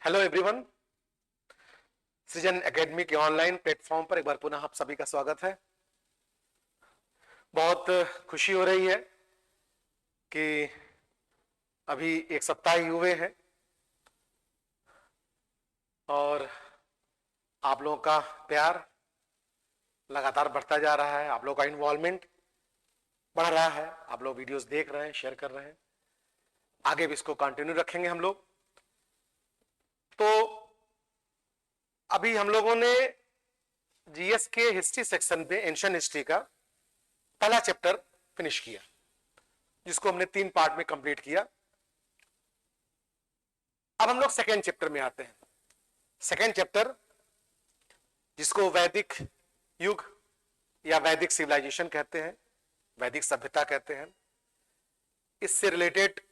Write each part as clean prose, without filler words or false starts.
Hello everyone. सृजन academy के online platform पर एक बार पुनः आप सभी का स्वागत है। बहुत खुशी हो रही है कि अभी एक सप्ताह ही हुए हैं और आप लोगों का प्यार लगातार बढ़ता जा रहा है। आप लोगों का इन्वॉल्वमेंट बढ़ रहा है। आप लोग वीडियोस देख रहे हैं, शेयर कर रहे हैं। आगे भी इसको कंटिन्यू रखेंगे हम लोग। तो अभी हम लोगों ने जीएस के हिस्ट्री सेक्शन पे एंशिएंट हिस्ट्री का पहला चैप्टर फिनिश किया, जिसको हमने 3 पार्ट में कंप्लीट किया। अब हम लोग सेकेंड चैप्टर में आते हैं। सेकेंड चैप्टर, जिसको वैदिक युग या वैदिक सिविलाइजेशन कहते हैं, वैदिक सभ्यता कहते हैं, इससे रिलेटेड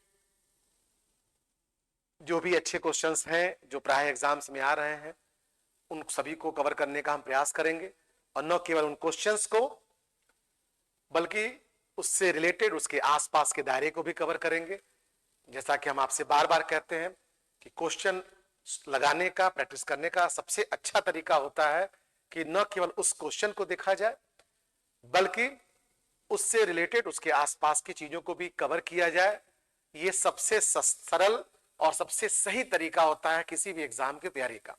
जो भी अच्छे क्वेश्चंस हैं जो प्राय एग्जाम्स में आ रहे हैं, उन सभी को कवर करने का हम प्रयास करेंगे। और न केवल उन क्वेश्चंस को, बल्कि उससे रिलेटेड उसके आसपास के दायरे को भी कवर करेंगे। जैसा कि हम आपसे बार बार कहते हैं कि क्वेश्चन लगाने का, प्रैक्टिस करने का सबसे अच्छा तरीका होता है कि न केवल उस क्वेश्चन को देखा जाए, बल्कि उससे रिलेटेड उसके आसपास की चीजों को भी कवर किया जाए। ये सबसे सरल और सबसे सही तरीका होता है किसी भी एग्जाम की तैयारी का,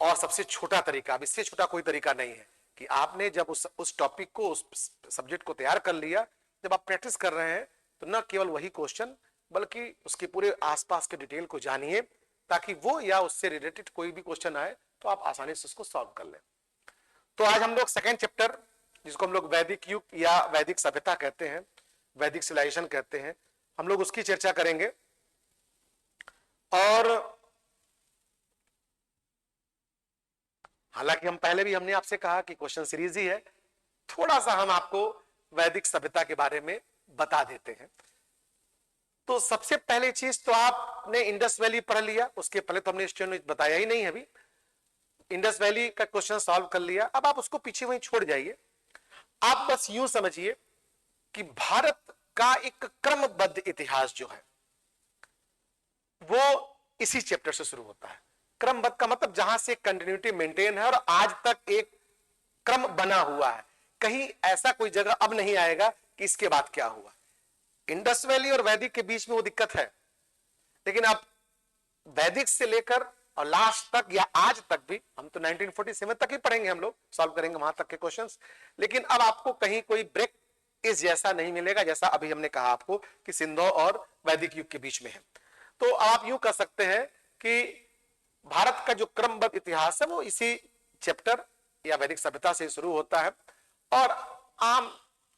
और सबसे छोटा तरीका, अब इससे छोटा कोई तरीका नहीं है कि आपने जब उस टॉपिक को, उस सब्जेक्ट को तैयार कर लिया, जब आप प्रैक्टिस कर रहे हैं तो न केवल वही क्वेश्चन बल्कि उसके पूरे आसपास के डिटेल को जानिए, ताकि वो या उससे रिलेटेड कोई भी क्वेश्चन आए तो आप आसानी से उसको सॉल्व कर लें। तो आज हम लोग सेकेंड चैप्टर, जिसको हम लोग वैदिक युग या वैदिक सभ्यता कहते हैं, वैदिक सिविलाइजेशन कहते हैं, हम लोग उसकी चर्चा करेंगे। और हालांकि हम पहले भी हमने आपसे कहा कि क्वेश्चन सीरीज ही है, थोड़ा सा हम आपको वैदिक सभ्यता के बारे में बता देते हैं। तो सबसे पहली चीज तो आपने इंडस वैली पढ़ लिया, उसके पहले तो हमने स्टोन बताया ही नहीं अभी। इंडस वैली का क्वेश्चन सॉल्व कर लिया, अब आप उसको पीछे वहीं छोड़ जाइए। आप बस यूं समझिए कि भारत का एक क्रमबद्ध इतिहास जो है वो इसी चैप्टर से शुरू होता है। क्रमबद्ध का मतलब जहां से कंटिन्यूटी मेंटेन है और आज तक एक क्रम बना हुआ है। कहीं ऐसा कोई जगह अब नहीं आएगा कि इसके बाद क्या हुआ। इंडस वैली और वैदिक के बीच में वो दिक्कत है, लेकिन अब वैदिक से लेकर और लास्ट तक या आज तक भी, हम तो 1947 तक ही पढ़ेंगे, हम लोग सॉल्व करेंगे वहां तक के क्वेश्चंस। लेकिन अब आपको कहीं कोई ब्रेक इस जैसा नहीं मिलेगा जैसा अभी हमने कहा आपको कि सिंधु और वैदिक युग के बीच में है। तो आप यूं कह सकते हैं कि भारत का जो क्रमबद्ध इतिहास है वो इसी चैप्टर या वैदिक सभ्यता से शुरू होता है। और आम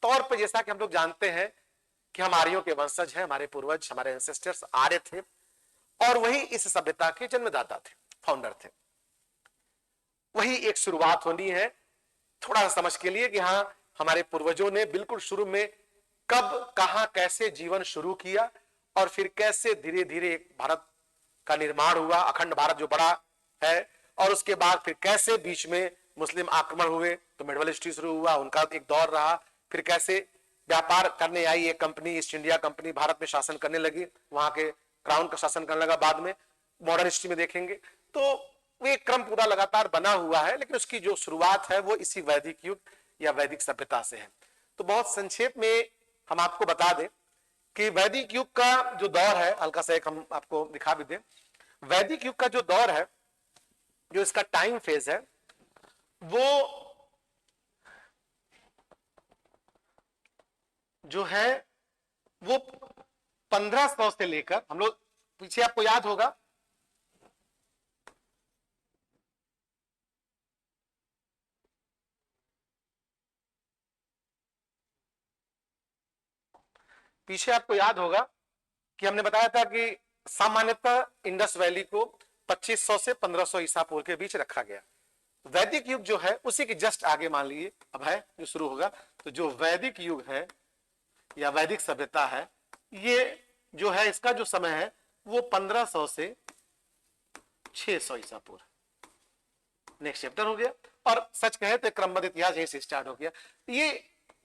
तौर पर जैसा कि हम लोग जानते हैं कि हम आर्यों के वंशज हैं, हमारे पूर्वज, हमारे एंसेस्टर्स आर्य थे और वही इस सभ्यता के जन्मदाता थे, फाउंडर थे। वही एक शुरुआत होनी है थोड़ा सा समझ के लिए कि हाँ, हमारे पूर्वजों ने बिल्कुल शुरू में कब, कहां, कैसे जीवन शुरू किया और फिर कैसे धीरे धीरे भारत का निर्माण हुआ, अखंड भारत जो बड़ा है। और उसके बाद फिर कैसे बीच में मुस्लिम आक्रमण हुए तो मिडवल हिस्ट्री शुरू हुआ, उनका एक दौर रहा। फिर कैसे व्यापार करने आई एक company, east India company, Bharat में शासन करने लगी, वहां के क्राउन का शासन करने लगा, बाद में मॉडर्न हिस्ट्री में देखेंगे। तो वो क्रम पूरा लगातार बना हुआ है, लेकिन उसकी जो शुरुआत है वो इसी वैदिक युग या वैदिक सभ्यता से है। तो बहुत संक्षेप में हम आपको बता दें कि वैदिक युग का जो दौर है, हल्का सा एक हम आपको दिखा भी दें। वैदिक युग का जो दौर है, जो इसका टाइम फेज है, वो जो है वो 1500 से लेकर, हम लोग पीछे आपको याद होगा कि हमने बताया था कि सामान्यतः इंडस वैली को 2500 से 1500 ईसा पूर्व के बीच रखा गया। वैदिक युग जो है उसी के जस्ट आगे मान लीजिए अब है जो शुरू होगा। तो जो वैदिक युग है या वैदिक सभ्यता है, ये जो है इसका जो समय है वो 1500 से 600 ईसा पूर्व नेक्स्ट चैप्टर हो गया। और सच कहे तो क्रमबद्ध इतिहास यहीं से स्टार्ट हो गया। ये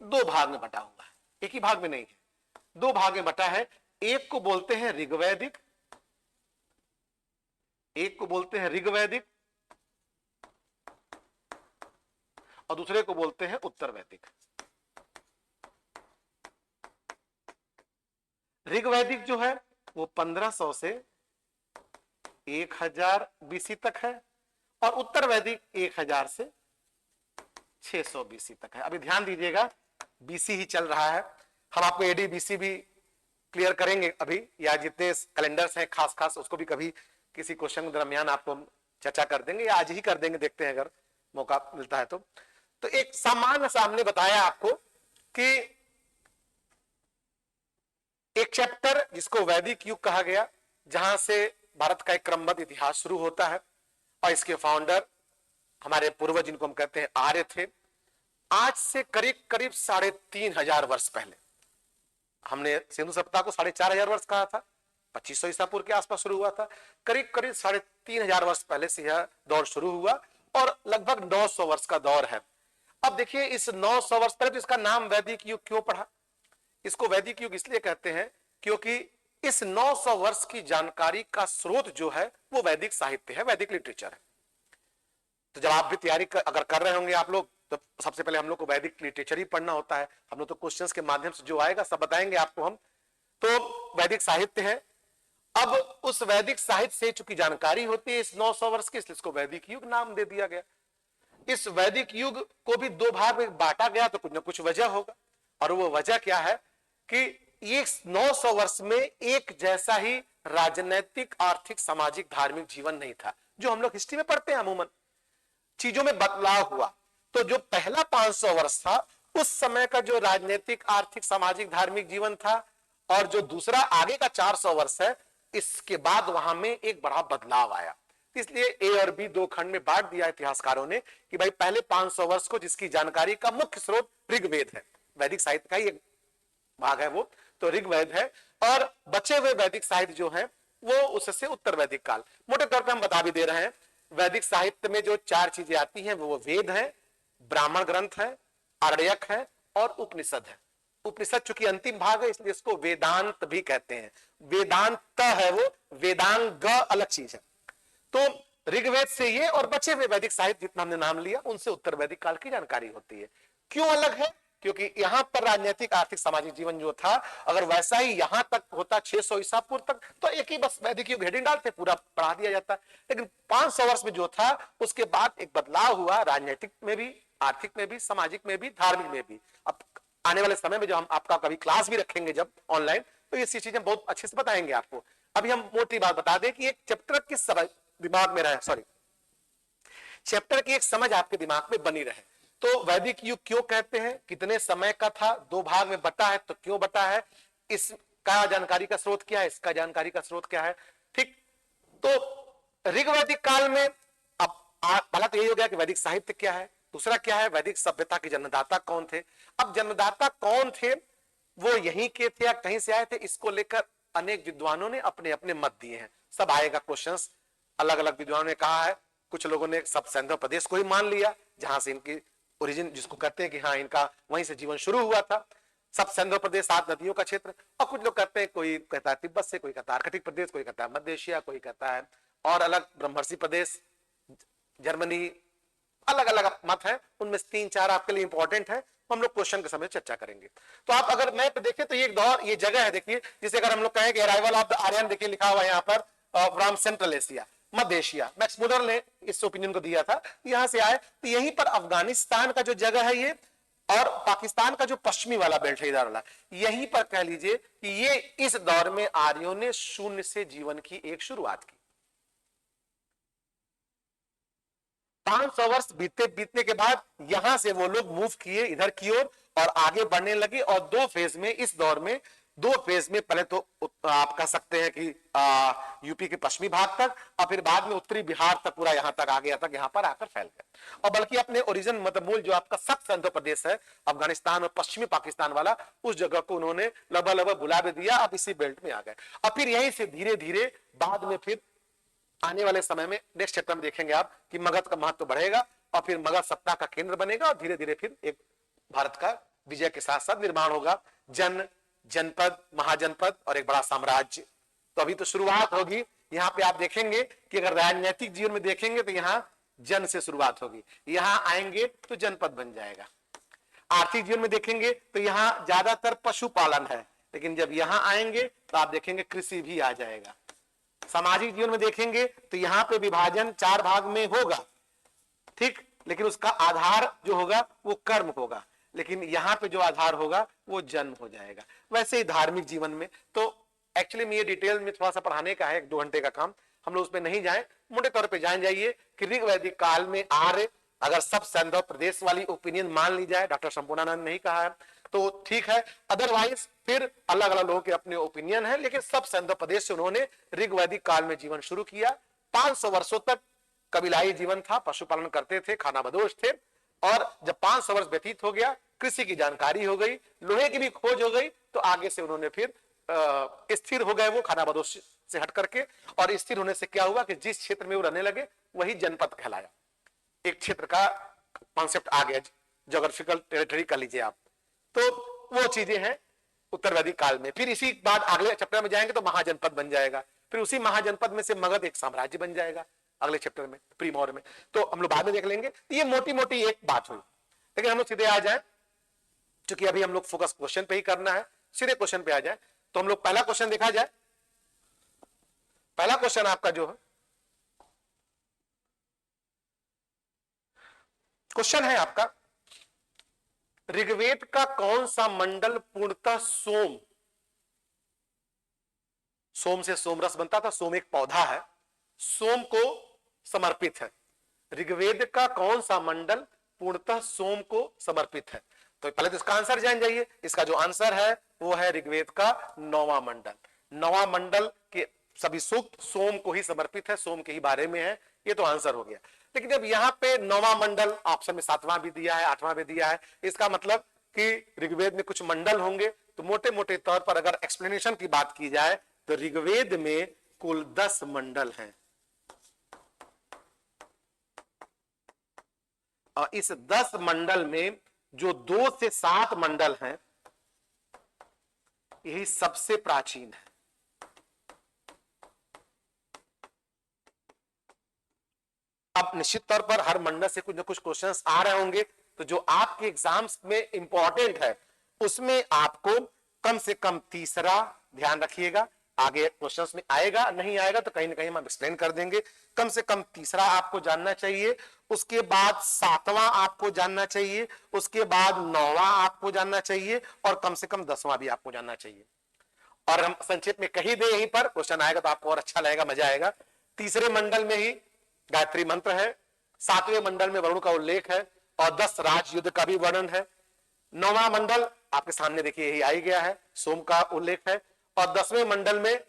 2 भाग में बटा हुआ है, एक ही भाग में नहीं है, 2 भाग में बटा है। एक को बोलते हैं ऋग्वैदिक एक को बोलते हैं ऋग्वैदिक और दूसरे को बोलते हैं उत्तर वैदिक। ऋग्वैदिक जो है वो 1500 से 1000 बीसी तक है और उत्तर वैदिक 1000 से 600 बीसी तक है। अभी ध्यान दीजिएगा, बीसी ही चल रहा है, हम आपको एडी बीसी भी क्लियर करेंगे अभी, या जितने कैलेंडर्स हैं खास खास उसको भी कभी किसी क्वेश्चन के दरमियान आपको हम चर्चा कर देंगे या आज ही कर देंगे, देखते हैं अगर मौका मिलता है तो एक सामान्य सा हमने बताया आपको कि एक चैप्टर जिसको वैदिक युग कहा गया, जहां से भारत का एक क्रमबद्ध इतिहास शुरू होता है और इसके फाउंडर हमारे पूर्वज जिनको हम कहते हैं आर्य थे। आज से करीब करीब 3500 वर्ष पहले, हमने सिंधु सभ्यता को 4500 वर्ष कहा था, 2500 ईसा पूर्व के आसपास शुरू हुआ था, करीब करीब 3500 वर्ष पहले से यह दौर शुरू हुआ और लगभग 900 वर्ष का दौर है। अब देखिए इस 900 वर्ष पहले तो इसका नाम वैदिक युग क्यों पड़ा? इसको वैदिक युग इसलिए कहते हैं क्योंकि इस 900 वर्ष की जानकारी का स्रोत जो है वो वैदिक साहित्य है, वैदिक लिटरेचर है। तो जब आप भी तैयारी अगर कर रहे होंगे आप लोग, तो सबसे पहले हम लोग को वैदिक लिटरेचर ही पढ़ना होता है। हम लोग तो क्वेश्चंस के माध्यम से जो आएगा सब बताएंगे आपको हम। तो वैदिक साहित्य है। अब उस वैदिक साहित्य से चूंकि जानकारी होती है इस 900 वर्ष की, इसलिए इसको वैदिक युग नाम दे दिया गया। इस वैदिक युग को भी दो भाग में बांटा गया तो कुछ ना कुछ वजह होगा, और वो वजह क्या है कि ये 900 वर्ष में एक जैसा ही राजनैतिक, आर्थिक, सामाजिक, धार्मिक जीवन नहीं था जो हम लोग हिस्ट्री में पढ़ते हैं। अमूमन चीजों में बदलाव हुआ। तो जो पहला 500 वर्ष था उस समय का जो राजनीतिक, आर्थिक, सामाजिक, धार्मिक जीवन था, और जो दूसरा आगे का 400 वर्ष है, इसके बाद वहां में एक बड़ा बदलाव आया। इसलिए ए और बी दो खंड में बांट दिया इतिहासकारों ने कि भाई पहले 500 वर्ष को जिसकी जानकारी का मुख्य स्रोत ऋग्वेद है, वैदिक साहित्य का ही एक भाग है वो, तो ऋग्वेद है, और बचे हुए वैदिक साहित्य जो है वो उससे उत्तर वैदिक काल। मोटे तौर पे हम बता भी दे रहे हैं, वैदिक साहित्य में जो 4 चीजें आती हैं वो वेद है, ब्राह्मण ग्रंथ है, आर्यक है और उपनिषद है। उपनिषद चूंकि अंतिम भाग है इसलिए इसको वेदांत भी कहते हैं। वेदांत है वो, वेदांग अलग चीज है। तो ऋग्वेद से ये और बचे हुए वैदिक साहित्य जितना हमने नाम लिया उनसे उत्तर वैदिक काल की जानकारी होती है। क्यों अलग है? क्योंकि यहां पर राजनीतिक, आर्थिक, सामाजिक जीवन जो था अगर वैसा ही यहां तक होता 600 ईसा पूर्व तक तो एक ही बस वैदिक युग हेडिंग डालते पूरा पढ़ा दिया जाता। लेकिन 500 वर्ष में जो था उसके बाद एक बदलाव हुआ, राजनीतिक में भी, आर्थिक में भी, सामाजिक में भी, धार्मिक में भी। अब आने वाले समय में जो हम आपका कभी क्लास भी रखेंगे जब ऑनलाइन, तो ये चीजें बहुत अच्छे से बताएंगे आपको। अभी हम मोटी बात बता दें कि एक चैप्टर किस दिमाग में रहे, सॉरी, चैप्टर की एक समझ आपके दिमाग में बनी रहे। तो वैदिक युग क्यों कहते हैं, कितने समय का था, 2 भाग में बटा है तो क्यों बटा है, इसका जानकारी का स्रोत क्या है, इसका जानकारी का स्रोत क्या है, ठीक। तो ऋग्वैदिक काल में अब पहला तो यही हो गया कि वैदिक साहित्य क्या है, दूसरा क्या है वैदिक सभ्यता के जन्मदाता कौन थे। अब जन्मदाता कौन थे, वो यहीं के थे या कहीं से आए थे, इसको लेकर अनेक विद्वानों ने अपने अपने मत दिए हैं। सब आएगा क्वेश्चंस, अलग अलग विद्वानों ने कहा है। कुछ लोगों ने सब सिंधु प्रदेश को ही मान लिया जहां से इनकी ओरिजिन, जिसको कहते हैं कि हाँ इनका वहीं से जीवन शुरू हुआ था, सब सिंधु प्रदेश, 7 नदियों का क्षेत्र। और कुछ लोग कहते हैं, कोई कहता है तिब्बत से, कोई कहता है आर्कटिक प्रदेश, कोई कहता है मध्य एशिया, कोई कहता है और अलग ब्रह्मर्षि प्रदेश, जर्मनी, अलग अलग मत है। उनमें 3-4 आपके लिए इंपॉर्टेंट है, हम लोग क्वेश्चन के समय चर्चा करेंगे। तो आप अगर मैप देखें तो ये एक दौर, ये जगह है देखिए, जिसे अगर हम लोग कहें कि अराइवल ऑफ द आर्यन, देखिए लिखा हुआ है यहाँ पर from central Asia, Madhya Asia. Max Muller ने इस ओपिनियन को दिया था, यहां से आए। तो यहीं पर अफगानिस्तान का जो जगह है ये, और पाकिस्तान का जो पश्चिमी वाला बेल्ट है इधर वाला, यहीं पर कह लीजिए कि ये इस दौर में आर्यों ने शून्य से जीवन की एक शुरुआत की। 500 वर्ष बीतने के बाद यहां से वो लोग मूव किए इधर की ओर और आगे बढ़ने लगे। और 2 फेज में, इस दौर में 2 फेज में, पहले तो आप कह सकते हैं कि यूपी के पश्चिमी भाग तक, और फिर बाद में उत्तरी बिहार तक, पूरा यहां तक आ गया तक, यहां पर आकर फैल गए। और बल्कि अपने ओरिजिन, मतलब मूल जो आपका सब सिंधु प्रदेश है, अफगानिस्तान और पश्चिमी पाकिस्तान वाला, उस जगह को उन्होंने लगभग भुला भी दिया, अब इसी बेल्ट में आ गए। और फिर यहीं से धीरे धीरे बाद में फिर आने वाले समय में नेक्स्ट चैप्टर में देखेंगे आप कि मगध का महत्व बढ़ेगा और फिर मगध सत्ता का केंद्र बनेगा, और धीरे धीरे फिर एक भारत का विजय के साथ साथ निर्माण होगा, जनपद, महाजनपद और एक बड़ा साम्राज्य। तो अभी तो शुरुआत होगी, यहाँ पे आप देखेंगे कि अगर राजनीतिक जीवन में देखेंगे तो यहाँ जन से शुरुआत होगी, यहाँ आएंगे तो जनपद बन जाएगा। आर्थिक जीवन में देखेंगे तो यहाँ ज्यादातर पशुपालन है, लेकिन जब यहाँ आएंगे तो आप देखेंगे कृषि भी आ जाएगा। सामाजिक जीवन में देखेंगे तो यहाँ पे विभाजन 4 भाग में होगा, ठीक, लेकिन उसका आधार जो होगा वो कर्म होगा, लेकिन यहाँ पे जो आधार होगा वो जन्म हो जाएगा। वैसे ही धार्मिक जीवन में तो एक्चुअली में ये डिटेल में थोड़ा सा पढ़ाने का है, 1-2 घंटे का काम, हम लोग उसमें नहीं जाए, मोटे तौर पे जान जाइए कि ऋग वैदिक काल में आर्य, अगर सब सैंधव प्रदेश वाली ओपिनियन मान ली जाए, डॉक्टर संपूर्णानंद नहीं कहा है तो ठीक है, अदरवाइज फिर अलग अलग लोगों के अपने ओपिनियन है, लेकिन सब सैंधव प्रदेश से उन्होंने ऋग वैदिक काल में जीवन शुरू किया। 500 वर्षों तक कबीलाई जीवन था, पशुपालन करते थे, खानाबदोश थे, और जब 500 वर्ष व्यतीत हो गया, कृषि की जानकारी हो गई, लोहे की भी खोज हो गई, तो आगे से उन्होंने फिर स्थिर हो गए वो खानाबदोश से हट करके, और स्थिर होने से क्या हुआ कि जिस क्षेत्र में वो रहने लगे वही जनपद कहलाया। एक क्षेत्र का कॉन्सेप्ट आ गया, ज्योग्राफिकल टेरिटरी कर लीजिए आप, तो वो चीजें हैं उत्तर वैदिक काल में। फिर इसी बाद अगले चैप्टर में जाएंगे तो महाजनपद बन जाएगा, फिर उसी महाजनपद में से मगध एक साम्राज्य बन जाएगा अगले चैप्टर में, प्री मौर्य में, तो हम लोग बाद में देख लेंगे। ये मोटी मोटी एक बात हुई, लेकिन हम लोग सीधे आ जाए, क्योंकि अभी हम लोग फोकस क्वेश्चन पे ही करना है, सीधे क्वेश्चन पे आ जाए। तो हम लोग पहला क्वेश्चन देखा जाए। पहला क्वेश्चन आपका जो है, क्वेश्चन है आपका, ऋग्वेद का कौन सा मंडल पूर्णतः सोम, सोम से सोमरस बनता था, सोम एक पौधा है, सोम को समर्पित है। ऋग्वेद का कौन सा मंडल पूर्णतः सोम को समर्पित है? तो पहले तो इसका आंसर जान जाइए। इसका जो आंसर है वो है ऋग्वेद का 9वां मंडल। 9वां मंडल के सभी सूक्त सोम को ही समर्पित है, सोम के ही बारे में है, ये तो आंसर हो गया। लेकिन जब यहाँ पे 9वां मंडल ऑप्शन में 7वां भी दिया है, 8वां भी दिया है, इसका मतलब कि ऋग्वेद में कुछ मंडल होंगे। तो मोटे मोटे तौर पर अगर एक्सप्लेनेशन की बात की जाए तो ऋग्वेद में कुल 10 मंडल हैं, और इस 10 मंडल में जो 2 से 7 मंडल हैं यही सबसे प्राचीन है। अब निश्चित तौर पर हर मंडल से कुछ न कुछ क्वेश्चंस आ रहे होंगे, तो जो आपके एग्जाम्स में इंपॉर्टेंट है उसमें आपको कम से कम तीसरा ध्यान रखिएगा। आगे क्वेश्चंस में आएगा, नहीं आएगा तो कहीं ना कहीं हम एक्सप्लेन कर देंगे। कम से कम तीसरा आपको जानना चाहिए, उसके बाद 7वां आपको जानना चाहिए, उसके बाद 9वां आपको जानना चाहिए, और कम से कम 10वां भी आपको जानना चाहिए। और हम संक्षेप में कही दे, यहीं पर क्वेश्चन आएगा तो आपको और अच्छा लगेगा, मजा आएगा। तीसरे मंडल में ही गायत्री मंत्र है, 7वें मंडल में वरुण का उल्लेख है, और 10 राजयुद्ध का भी वर्णन है। 9वां मंडल आपके सामने देखिए यही आई गया है, सोम का उल्लेख है, और 10वें मंडल में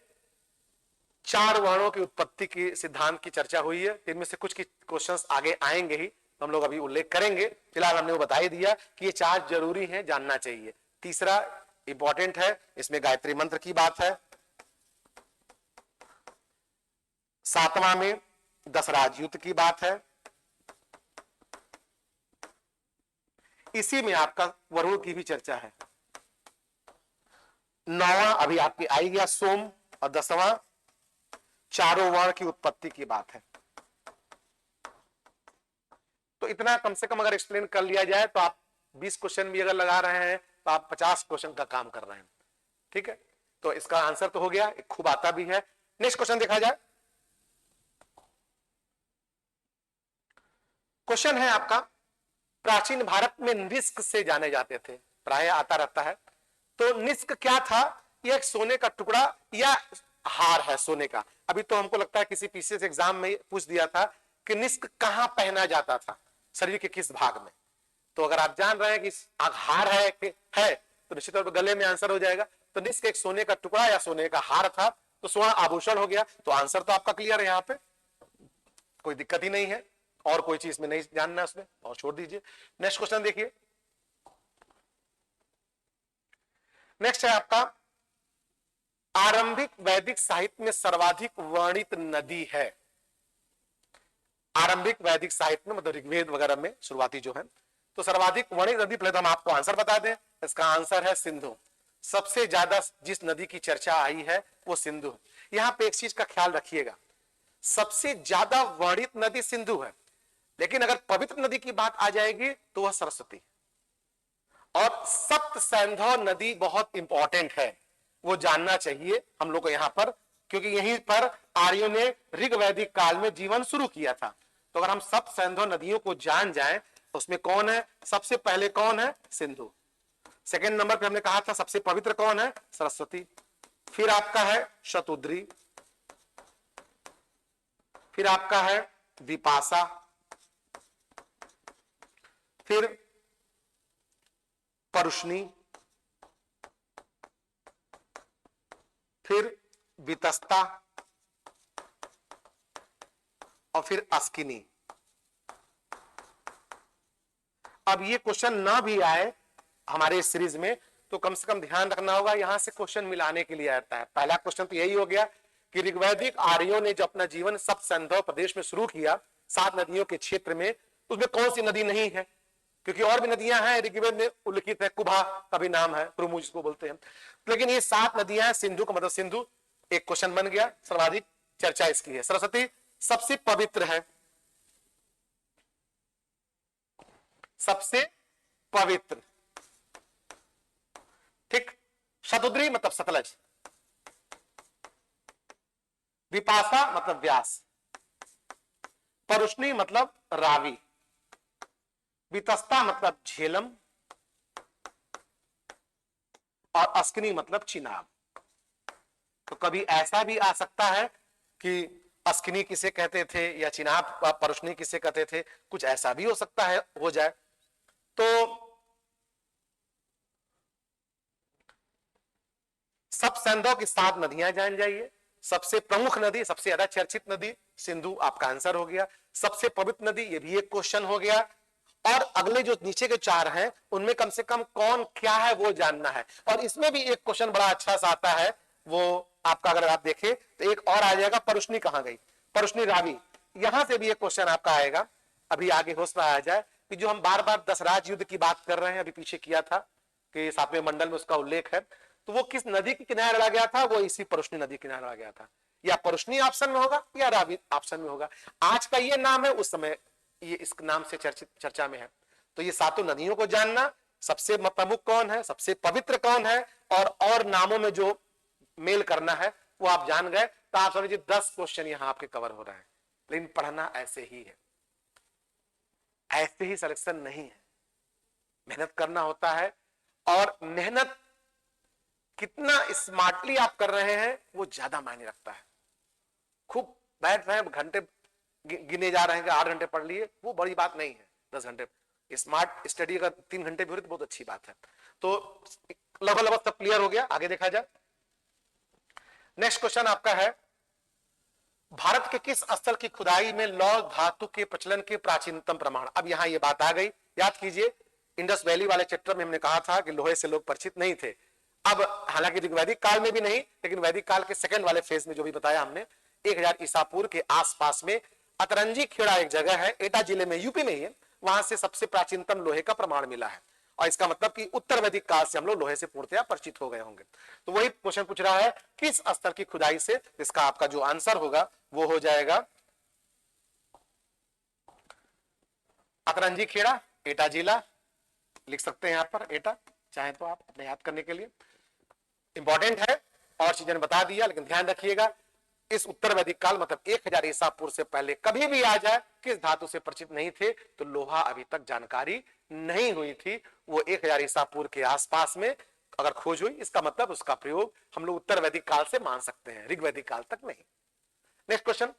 4 वर्णों की उत्पत्ति की सिद्धांत की चर्चा हुई है। इनमें से कुछ की क्वेश्चंस आगे आएंगे ही, तो हम लोग अभी उल्लेख करेंगे। फिलहाल हमने वो बता ही दिया कि ये 4 जरूरी हैं, जानना चाहिए। तीसरा इंपॉर्टेंट है, इसमें गायत्री मंत्र की बात है। 7वां में 10 राजयुद्ध की बात है, इसी में आपका वरुण की भी चर्चा है। 9वां अभी आपकी आई गया सोम, और 10वां 4 वर्ण की उत्पत्ति की बात है। तो इतना कम से कम अगर एक्सप्लेन कर लिया जाए तो आप 20 क्वेश्चन भी अगर लगा रहे हैं तो आप 50 क्वेश्चन का काम कर रहे हैं, ठीक है। तो इसका आंसर तो हो गया, एक खूब आता भी है। नेक्स्ट क्वेश्चन देखा जाए। क्वेश्चन है आपका, प्राचीन भारत में निष्क से जाने जाते थे, प्राय आता रहता है। तो निष्क क्या था? यह एक सोने का टुकड़ा या हार है सोने का। अभी तो हमको लगता है किसी पीसीएस एग्जाम में पूछ दिया था कि निष्क कहां पहना जाता था, शरीर के किस भाग में। तो अगर आप जान रहे हैं कि हार है तो निश्चित तौर पर गले में आंसर हो जाएगा। तो निष्क एक सोने का टुकड़ा या सोने का हार था, तो स्वर्ण आभूषण हो गया। तो आंसर तो आपका क्लियर है, यहाँ पे कोई दिक्कत ही नहीं है, और कोई चीज में नहीं जानना है उसमें, और छोड़ दीजिए। नेक्स्ट क्वेश्चन देखिए। नेक्स्ट है आपका, आरंभिक वैदिक साहित्य में सर्वाधिक वर्णित नदी है। आरंभिक वैदिक साहित्य में मतलब ऋग्वेद वगैरह में शुरुआती जो है, तो सर्वाधिक वर्णित नदी, पहले तो हम आपको आंसर बता दें। इसका आंसर है सिंधु। सबसे ज्यादा जिस नदी की चर्चा आई है वो सिंधु है। यहां पे एक चीज का ख्याल रखिएगा, सबसे ज्यादा वर्णित नदी सिंधु है, लेकिन अगर पवित्र नदी की बात आ जाएगी तो वह सरस्वती। और सप्त सैंधव नदी बहुत इंपॉर्टेंट है, वो जानना चाहिए हम लोग को यहां पर, क्योंकि यहीं पर आर्यों ने ऋग वैदिक काल में जीवन शुरू किया था। तो अगर हम सप्त सैंधव नदियों को जान जाएं तो उसमें कौन है सबसे पहले, कौन है, सिंधु। सेकंड नंबर पे हमने कहा था सबसे पवित्र कौन है, सरस्वती। फिर आपका है शतुद्री, फिर आपका है विपाशा, फिर परुष्णी, फिर वितस्ता और फिर अस्किनी। अब ये क्वेश्चन ना भी आए हमारे इस सीरीज में तो कम से कम ध्यान रखना होगा, यहां से क्वेश्चन मिलाने के लिए आता है। पहला क्वेश्चन तो यही हो गया कि ऋग्वैदिक आर्यों ने जो अपना जीवन सप्त सैंधव प्रदेश में शुरू किया, 7 नदियों के क्षेत्र में, उसमें कौन सी नदी नहीं है, क्योंकि और भी नदियां हैं ऋग्वेद में उल्लिखित है, कुभा का भी नाम है, प्रुमु जिसको बोलते हैं, लेकिन ये 7 नदियां हैं। सिंधु का मतलब सिंधु, एक क्वेश्चन बन गया, सर्वाधिक चर्चा इसकी है। सरस्वती सबसे पवित्र है, सबसे पवित्र, ठीक। शतुद्री मतलब सतलज, विपाशा मतलब व्यास, परुष्णी मतलब रावी, वितस्ता मतलब झेलम और अस्किनी मतलब चिनाब। तो कभी ऐसा भी आ सकता है कि अस्किनी किसे कहते थे या चिनाब परुष्णी किसे कहते थे, कुछ ऐसा भी हो सकता है, हो जाए। तो सब सैंधव की 7 नदियां जान जाइए। सबसे प्रमुख नदी, सबसे ज्यादा चर्चित नदी सिंधु, आपका आंसर हो गया। सबसे पवित्र नदी, ये भी एक क्वेश्चन हो गया। और अगले जो नीचे के 4 हैं उनमें कम से कम कौन क्या है वो जानना है। और इसमें भी एक क्वेश्चन बड़ा अच्छा सा आता है, वो आपका अगर आप देखें तो एक और आ जाएगा, परुष्णी कहां गई, परुष्णी रावी। यहां से भी एक क्वेश्चन आपका आएगा, अभी आगे होश में आ जाए कि जो हम बार बार दशराज युद्ध की बात कर रहे हैं, अभी पीछे किया था कि 7वें मंडल में उसका उल्लेख है, तो वो किस नदी के किनारे लड़ा गया था, वो इसी परुष्णी नदी किनारे लड़ा गया था। या परुष्णी ऑप्शन में होगा या रावी ऑप्शन में होगा। आज का ये नाम है, उस समय ये इस नाम से चर्चा में है। तो ये 7 नदियों को जानना, सबसे प्रमुख कौन है, सबसे पवित्र कौन है, और नामों में जो मेल करना है वो आप जान गए, तो आप समझिए 10 क्वेश्चन यहां आपके कवर हो रहे हैं। लेकिन पढ़ना ऐसे ही है, ऐसे ही सिलेक्शन नहीं है, मेहनत करना होता है। और मेहनत कितना स्मार्टली आप कर रहे हैं वो ज्यादा मायने रखता है। खूब बैठ रहे हैं, घंटे गिने जा रहे हैं कि 8 घंटे पढ़ लिए, वो बड़ी बात नहीं है। 10 घंटे स्मार्ट स्टडी अगर 3 घंटे भी हो रही तो बहुत अच्छी बात है। तो लगभग सब क्लियर हो गया, आगे देखा जाए। नेक्स्ट क्वेश्चन आपका है, भारत के किस स्थल की खुदाई में लौह धातु के प्रचलन के प्राचीनतम प्रमाण। अब यहां ये बात आ गई, याद कीजिए इंडस वैली वाले चैप्टर में हमने कहा था कि लोहे से लोग परिचित नहीं थे। अब हालांकि वैदिक काल में भी नहीं, लेकिन वैदिक काल के सेकंड वाले फेज में जो भी बताया हमने, 1000 ईसा पूर्व के आसपास में अतरंजी खेड़ा एक जगह है, एटा जिले में, यूपी में ही है, वहां से सबसे प्राचीनतम लोहे का प्रमाण मिला है। और इसका मतलब कि उत्तर वैदिक काल से हम लोग लोहे से पूर्णतया परिचित हो गए होंगे। तो वही क्वेश्चन पूछ रहा है किस स्तर की खुदाई से, इसका आपका जो आंसर होगा वो हो जाएगा अतरंजी खेड़ा, एटा जिला, लिख सकते हैं यहां पर एटा, चाहे तो आप अपने याद करने के लिए इंपॉर्टेंट है। और चीजें बता दिया, लेकिन ध्यान रखिएगा इस उत्तर वैदिक काल मतलब 1000 ईसा पूर्व से पहले कभी भी आ जाए, किस धातु से परिचित नहीं थे तो लोहा अभी तक जानकारी नहीं हुई थी। वो 1000 ईसा पूर्व के आसपास में अगर खोज हुई, इसका मतलब उसका प्रयोग हम लोग उत्तर वैदिक काल से मान सकते हैं, ऋग वैदिक काल तक नहीं। नेक्स्ट क्वेश्चन,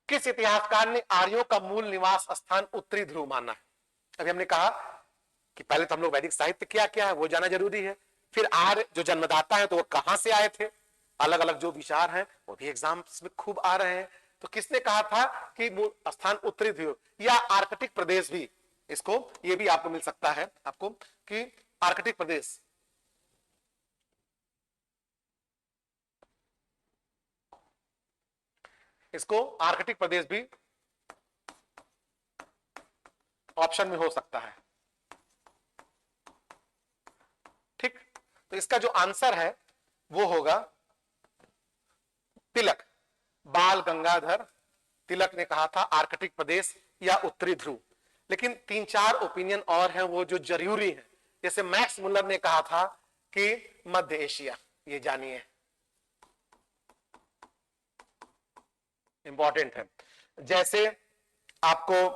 किस इतिहासकार ने आर्यों का मूल निवास स्थान उत्तरी ध्रुव माना है। अभी हमने कहा कि पहले तो हम लोग वैदिक साहित्य क्या क्या है वो जाना जरूरी है, फिर आर्य जो जन्मदाता है तो वो कहां से आए थे, अलग अलग जो विचार हैं वो भी एग्जाम्स में खूब आ रहे हैं। तो किसने कहा था कि मूल स्थान उत्तरी ध्रुव या आर्कटिक प्रदेश भी, इसको ये भी आपको मिल सकता है आपको कि आर्कटिक प्रदेश, इसको आर्कटिक प्रदेश भी ऑप्शन में हो सकता है। तो इसका जो आंसर है वो होगा तिलक, बाल गंगाधर तिलक ने कहा था आर्कटिक प्रदेश या उत्तरी ध्रुव। लेकिन 3-4 ओपिनियन और हैं वो जो जरूरी है, जैसे मैक्स मुलर ने कहा था कि मध्य एशिया, ये जानिए इंपॉर्टेंट है। जैसे आपको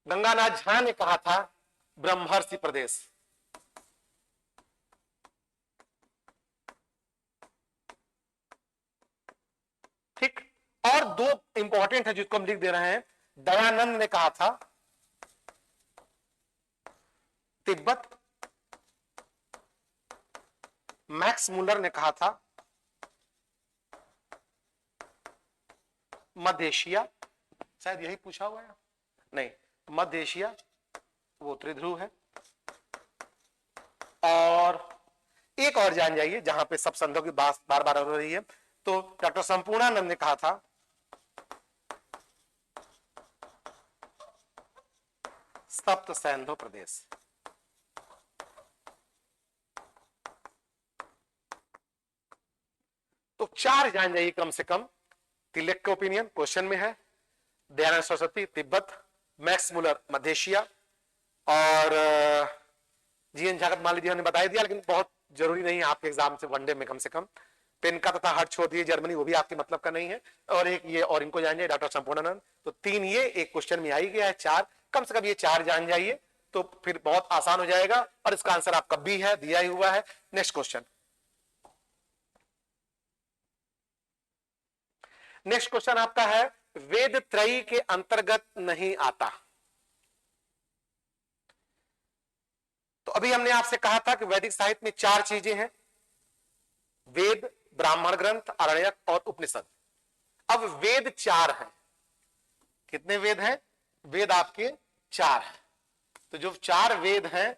गंगानाथ झा ने कहा था ब्रह्मर्षि प्रदेश। ठीक, और दो इंपॉर्टेंट है जिसको हम लिख दे रहे हैं। दयानंद ने कहा था तिब्बत, मैक्स मुलर ने कहा था मध्य एशिया, शायद यही पूछा हुआ है, नहीं मध्य एशिया वो उत्तरी ध्रुव है। और एक और जान जाइए जहां पे सब संधों की बात बार बार हो रही है, तो डॉक्टर संपूर्णानंद ने कहा था सप्त सैंधो प्रदेश। तो 4 जान जाइए कम से कम। तिलक का ओपिनियन क्वेश्चन में है, दयानंद सरस्वती तिब्बत, मैक्स मुलर मध्य एशिया, और जीएन झाकत मान लीजिए हमने बता दिया, लेकिन बहुत जरूरी नहीं है आपके एग्जाम से वनडे में कम से कम। पेन का तथा हट छोड़ दिए जर्मनी, वो भी आपके मतलब का नहीं है। और एक ये और इनको जान जाइए डॉक्टर संपूर्णानंद। तो 3 ये एक क्वेश्चन में आ ही गया है, 4 कम से कम ये 4 जान जाइए तो फिर बहुत आसान हो जाएगा। और इसका आंसर आपका बी है, दिया ही हुआ है। नेक्स्ट क्वेश्चन, नेक्स्ट क्वेश्चन आपका है वेद त्रयी के अंतर्गत नहीं आता। तो अभी हमने आपसे कहा था कि वैदिक साहित्य में 4 चीजें हैं, वेद, ब्राह्मण ग्रंथ, आरण्यक और उपनिषद। अब वेद 4 हैं। कितने वेद हैं? वेद आपके 4 हैं। तो जो 4 वेद हैं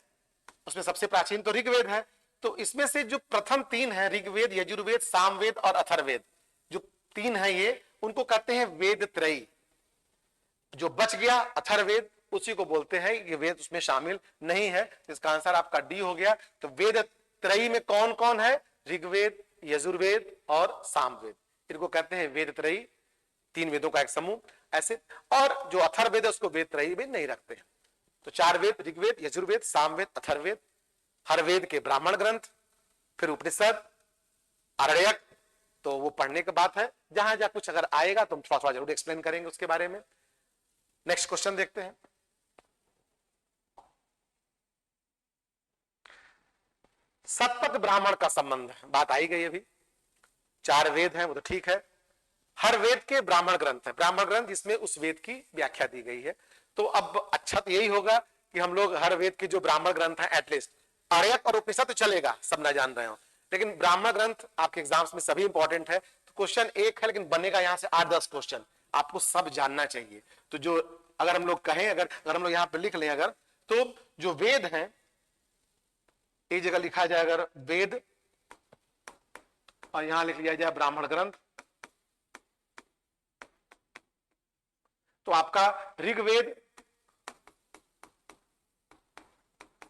उसमें सबसे प्राचीन तो ऋग्वेद है। तो इसमें से जो प्रथम 3 हैं, ऋग्वेद, यजुर्वेद, सामवेद और अथर्ववेद, जो 3 हैं ये, उनको कहते हैं वेद त्रयी। जो बच गया अथर्ववेद, उसी को बोलते हैं ये वेद उसमें शामिल नहीं है। इसका आंसर आपका डी हो गया। तो वेद त्रयी में कौन कौन है? ऋग्वेद, यजुर्वेद और सामवेद, इनको कहते हैं वेद त्रयी, 3 वेदों का एक समूह ऐसे। और जो अथर्ववेद है उसको वेद त्रयी में नहीं रखते हैं। तो 4 वेद, ऋग्वेद, यजुर्वेद, सामवेद, अथर्ववेद। हर वेद के ब्राह्मण ग्रंथ, फिर उपनिषद, आरण्यक, तो वो पढ़ने की बात है। जहां जहां कुछ अगर आएगा तो हम थोड़ा थोड़ा जरूर एक्सप्लेन करेंगे उसके बारे में। नेक्स्ट क्वेश्चन देखते हैं। सतपथ ब्राह्मण का संबंध, बात आई गई अभी। 4 वेद हैं वो तो ठीक है, हर वेद के ब्राह्मण ग्रंथ है। ब्राह्मण ग्रंथ इसमें उस वेद की व्याख्या दी गई है। तो अब अच्छा तो यही होगा कि हम लोग हर वेद के जो ब्राह्मण ग्रंथ हैं, एटलीस्ट आर्यक और उपनिषद तो चलेगा, सब ना जान रहे हो, लेकिन ब्राह्मण ग्रंथ आपके एग्जाम्स में सभी इंपॉर्टेंट है। तो क्वेश्चन एक है, लेकिन बनेगा यहां से 8-10 क्वेश्चन, आपको सब जानना चाहिए। तो जो अगर हम लोग कहें, अगर हम लोग यहां पर लिख लें, अगर तो जो वेद हैं, एक जगह लिखा जाए अगर वेद, और यहां लिख लिया जाए ब्राह्मण ग्रंथ, तो आपका ऋग्वेद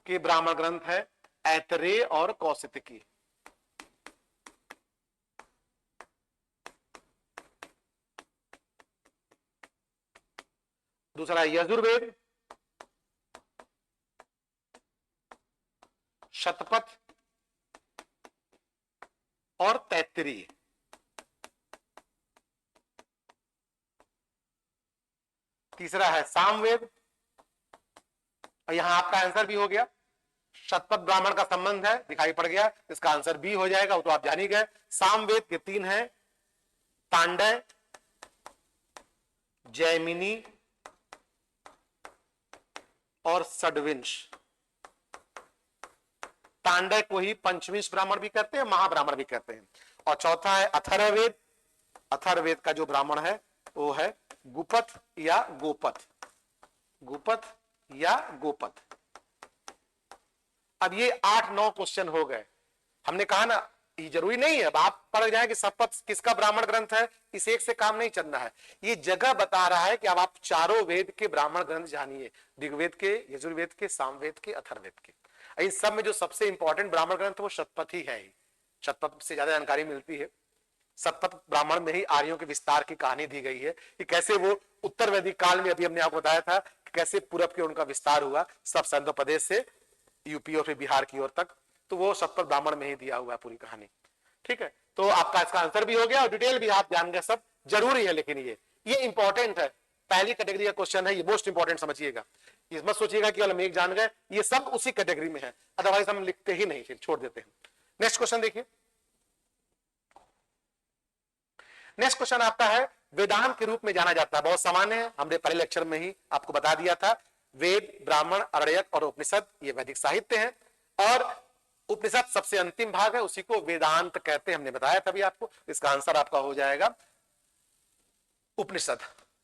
के ब्राह्मण ग्रंथ है ऐतरेय और कौशितकी। दूसरा यजुर्वेद, शतपथ और तैत्तिरीय। तीसरा है सामवेद, और यहां आपका आंसर भी हो गया। शतपथ ब्राह्मण का संबंध है, दिखाई पड़ गया, इसका आंसर बी हो जाएगा, वो तो आप जान ही गए। सामवेद के 3 हैं, तांडय, जैमिनी और षड्विंश। तांडय को ही पंचविंश ब्राह्मण भी कहते हैं, महाब्राह्मण भी कहते हैं। और चौथा है अथर्ववेद। अथर्ववेद का जो ब्राह्मण है वो है गुपथ या गोपथ, गुपथ या गोपथ। अब ये 8-9 क्वेश्चन हो गए। हमने कहा ना ये जरूरी नहीं है अब आप पढ़ जाए कि शपथ किसका ब्राह्मण ग्रंथ है, इस एक से काम नहीं चलना है। ये जगह बता रहा है कि अब आप चारों वेद के ब्राह्मण ग्रंथ जानिए, ऋग्वेद के, यजुर्वेद के, सामवेद के, अथर्ववेद के। इन सब में जो सबसे इंपॉर्टेंट ब्राह्मण ग्रंथ वो शतपथ ही है। शतपथ से ज्यादा जानकारी मिलती है। शतपथ ब्राह्मण में ही आर्यों के विस्तार की कहानी दी गई है कि कैसे वो उत्तर वैदिक काल में, अभी हमने आपको बताया था कि कैसे पूरब के उनका विस्तार हुआ सब सिंधु प्रदेश से यूपी और फिर बिहार की ओर तक। तो वो शतपथ ब्राह्मण में ही दिया हुआ है पूरी कहानी। ठीक है, तो आपका इसका आंसर भी हो गया और डिटेल भी आप जान गए, सब जरूरी है। लेकिन ये इंपॉर्टेंट है, पहली कैटेगरी का क्वेश्चन है, ये मोस्ट इंपॉर्टेंट समझिएगा। इस मत सोचिएगा कि हम एक जान गए, ये सब उसी कैटेगरी में है, अदरवाइज हम लिखते ही नहीं, फिर छोड़ देते हैं। नेक्स्ट क्वेश्चन देखिए। नेक्स्ट क्वेश्चन आपका है वेदांत के रूप में जाना जाता है, बहुत सामान्य है, हमने पहले लेक्चर में ही आपको बता दिया था। वेद, ब्राह्मण, आरण्यक और उपनिषद ये वैदिक साहित्य है, और उपनिषद सबसे अंतिम भाग है, उसी को वेदांत कहते हैं, हमने बताया था भी आपको। इसका आंसर आपका हो जाएगा उपनिषद,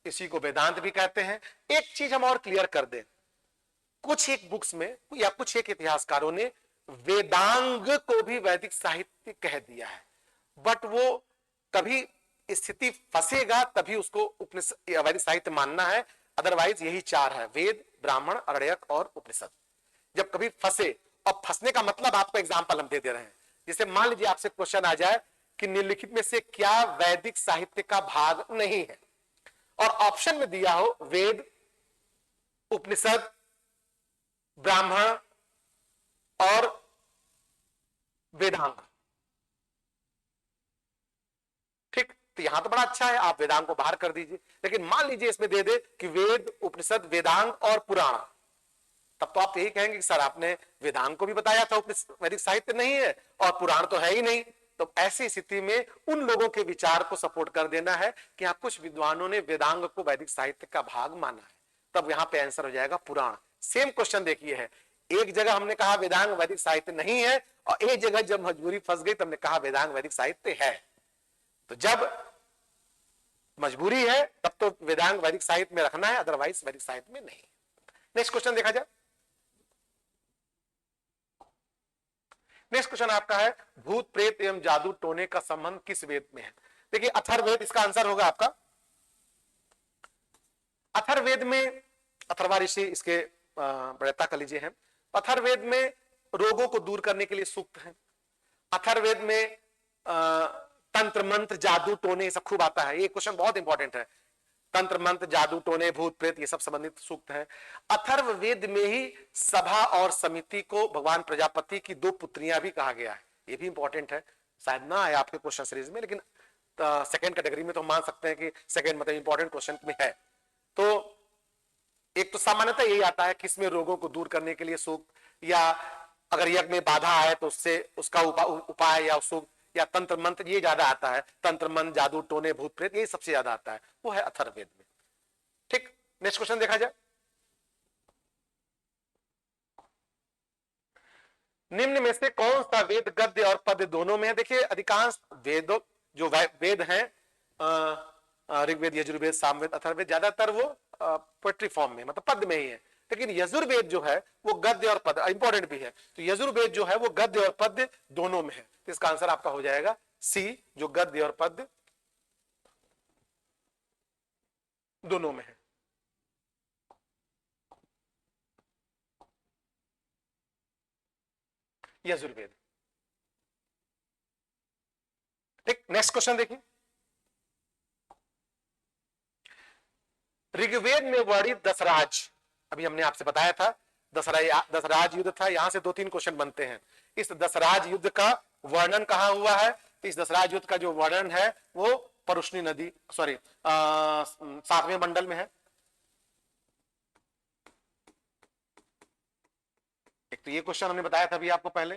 इसी को वेदांत भी कहते हैं। एक चीज हम और क्लियर कर दें, कुछ एक बुक्स में या कुछ एक इतिहासकारों ने वेदांग को भी वैदिक साहित्य कह दिया है, बट वो कभी स्थिति फंसेगा तभी उसको उपनिषद वैदिक साहित्य मानना है, अदरवाइज यही चार है, वेद, ब्राह्मण, आरण्यक और उपनिषद। जब कभी फंसे, और फंसने का मतलब आपको एग्जांपल हम दे रहे हैं, जैसे मान लीजिए आपसे क्वेश्चन आ जाए कि निम्नलिखित में से क्या वैदिक साहित्य का भाग नहीं है, और ऑप्शन में दिया हो वेद, उपनिषद, ब्राह्मण और वेदांग। ठीक, तो यहां तो बड़ा अच्छा है, आप वेदांग को बाहर कर दीजिए। लेकिन मान लीजिए इसमें दे दे कि वेद, उपनिषद, वेदांग और पुराण, तब तो आप यही कहेंगे कि सर आपने वेदांग को भी बताया था वैदिक साहित्य नहीं है, और पुराण तो है ही नहीं। तो ऐसी स्थिति में उन लोगों के विचार को सपोर्ट कर देना है कि हाँ कुछ विद्वानों ने वेदांग को वैदिक साहित्य का भाग माना है, तब यहां पे आंसर हो जाएगा पुराण। सेम क्वेश्चन देखिए है, एक जगह हमने कहा वेदांग वैदिक साहित्य नहीं है, और एक जगह जब मजबूरी फंस गई तब हमने कहा वेदांग वैदिक साहित्य है। तो जब मजबूरी है तब तो वेदांग वैदिक साहित्य में रखना है, अदरवाइज वैदिक साहित्य में नहीं। नेक्स्ट क्वेश्चन देखा जाए। नेक्स्ट क्वेश्चन आपका है भूत प्रेत एवं जादू टोने का संबंध किस वेद में है। देखिए अथर्ववेद इसका आंसर होगा आपका। अथर्ववेद में अथर्वा ऋषि इसके प्रयता कर लीजिए हैं। अथर्ववेद में रोगों को दूर करने के लिए सूक्त है। अथर्ववेद में तंत्र मंत्र जादू टोने सब खूब आता है, ये क्वेश्चन बहुत इंपॉर्टेंट है। तंत्र मंत्र जादू टोने भूत प्रेत ये सब संबंधित सूक्त है। अथर्ववेद में ही सभा और समिति को भगवान प्रजापति की दो पुत्रियां भी कहा गया है, ये भी इंपॉर्टेंट है। शायद ना आए आपके क्वेश्चन सीरीज में, लेकिन सेकंड कैटेगरी में तो हम मान सकते हैं कि सेकंड मतलब इंपॉर्टेंट क्वेश्चन में है। तो एक तो सामान्यतः यही आता है कि इसमें रोगों को दूर करने के लिए सूक्त, या अगर यज्ञ में बाधा आए तो उससे उसका उपाय या सूक्त, या तंत्र मंत्र, ये ज्यादा आता है। तंत्र मंत्र जादू टोने भूत प्रेत ये सबसे ज्यादा आता है, वो है अथर्ववेद में। ठीक, नेक्स्ट क्वेश्चन देखा जाए। निम्न में से कौन सा वेद गद्य और पद्य दोनों में है। देखिए अधिकांश वेद जो वेद हैं ऋग्वेद, यजुर्वेद, सामवेद, अथर्ववेद, ज्यादातर वो पोएट्री फॉर्म में मतलब पद्य में ही है। लेकिन यजुर्वेद जो है वो गद्य और पद्य इंपॉर्टेंट भी है, तो यजुर्वेद जो है वो गद्य और पद्य दोनों में है। तो इसका आंसर आपका हो जाएगा सी, जो गद्य और पद्य दोनों में है। यजुर्वेद। ठीक, नेक्स्ट क्वेश्चन देखिए। ऋग्वेद में वर्णित दशराज, अभी हमने आपसे बताया था दशराज युद्ध था, यहां से 2-3 क्वेश्चन बनते हैं। इस दशराज युद्ध का वर्णन कहां हुआ है। तो इस दशराज युद्ध का जो वर्णन है वो परुष्णी नदी 7वें मंडल में है। एक तो ये क्वेश्चन हमने बताया था अभी आपको पहले,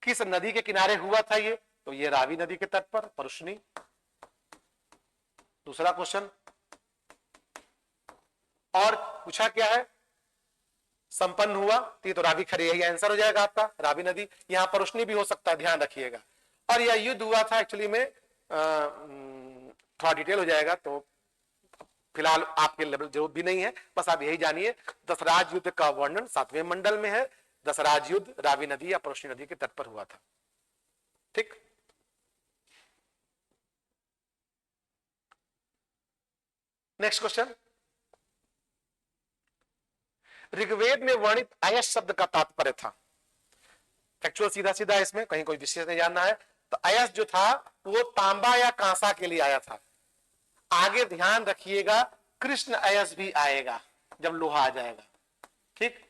किस नदी के किनारे हुआ था ये, तो ये रावी नदी के तट पर परुष्णी। दूसरा क्वेश्चन और पूछा क्या है, संपन्न हुआ, तो ये तो रावी खड़ी, यही आंसर हो जाएगा आपका रावी नदी। यहां परुष्णी भी हो सकता है, ध्यान रखिएगा। और यह युद्ध हुआ था एक्चुअली में, थोड़ा डिटेल हो जाएगा तो फिलहाल आपके लेवल जरूरत भी नहीं है, बस आप यही जानिए दशराज युद्ध का वर्णन 7वें मंडल में है। दशराज युद्ध रावी नदी या परुष्णी नदी के तट पर हुआ था। ठीक। नेक्स्ट क्वेश्चन, ऋग्वेद में वर्णित अयस शब्द का तात्पर्य था। फैक्चुअल सीधा सीधा, इसमें कहीं कोई विशेष नहीं जानना है। तो अयस जो था वो तांबा या कांसा के लिए आया था। आगे ध्यान रखिएगा, कृष्ण अयस भी आएगा जब लोहा आ जाएगा। ठीक,